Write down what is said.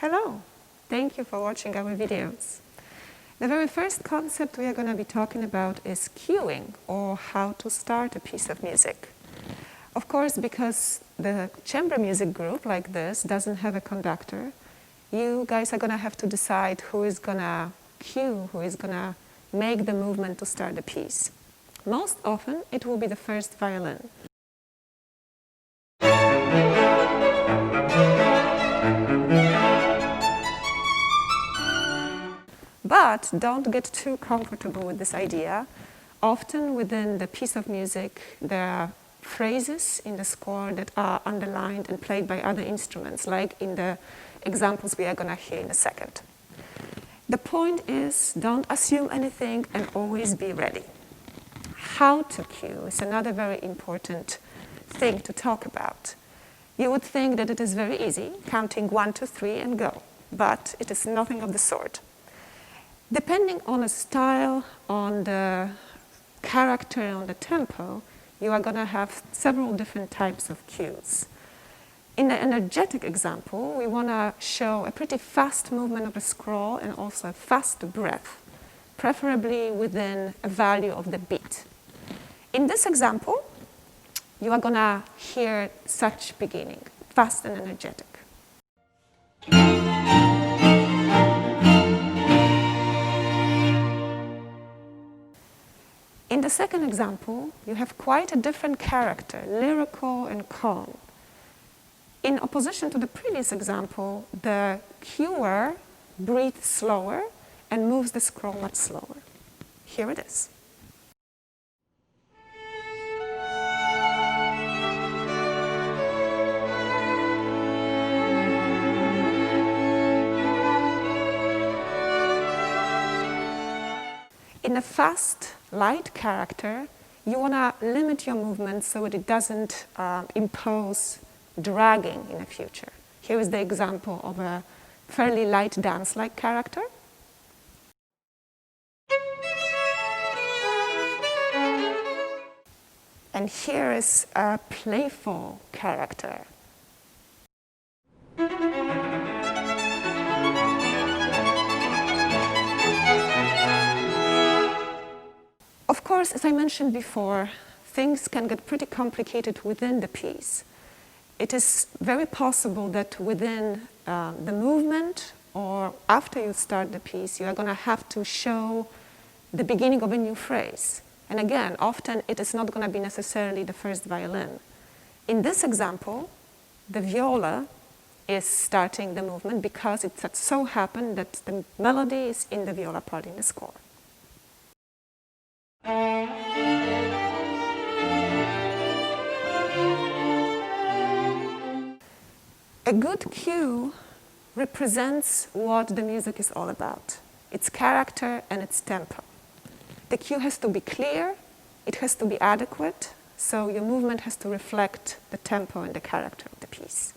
Hello, thank you for watching our videos. The very first concept we are going to be talking about is cueing, or how to start a piece of music. Of course, because the chamber music group like this doesn't have a conductor, you guys are going to have to decide who is going to cue, who is going to make the movement to start the piece. Most often, it will be the first violin. But don't get too comfortable with this idea. Often within the piece of music, there are phrases in the score that are underlined and played by other instruments, like in the examples we are going to hear in a second. The point is, don't assume anything and always be ready. How to cue is another very important thing to talk about. You would think that it is very easy, counting 1, 2, 3 and go, but it is nothing of the sort. Depending on the style, on the character, on the tempo, you are going to have several different types of cues. In the energetic example, we want to show a pretty fast movement of the scroll and also a fast breath, preferably within a value of the beat. In this example, you are going to hear such beginning, fast and energetic. In the second example, you have quite a different character, lyrical and calm. In opposition to the previous example, the cuer breathes slower and moves the scroll much slower. Here it is. In a fast, light character, you want to limit your movement so that it doesn't impose dragging in the future. Here is the example of a fairly light dance-like character. And here is a playful character. Of course, as I mentioned before, things can get pretty complicated within the piece. It is very possible that within the movement or after you start the piece, you are going to have to show the beginning of a new phrase. And again, often it is not going to be necessarily the first violin. In this example, the viola is starting the movement because it so happened that the melody is in the viola part in the score. A good cue represents what the music is all about, its character and its tempo. The cue has to be clear, it has to be adequate, so your movement has to reflect the tempo and the character of the piece.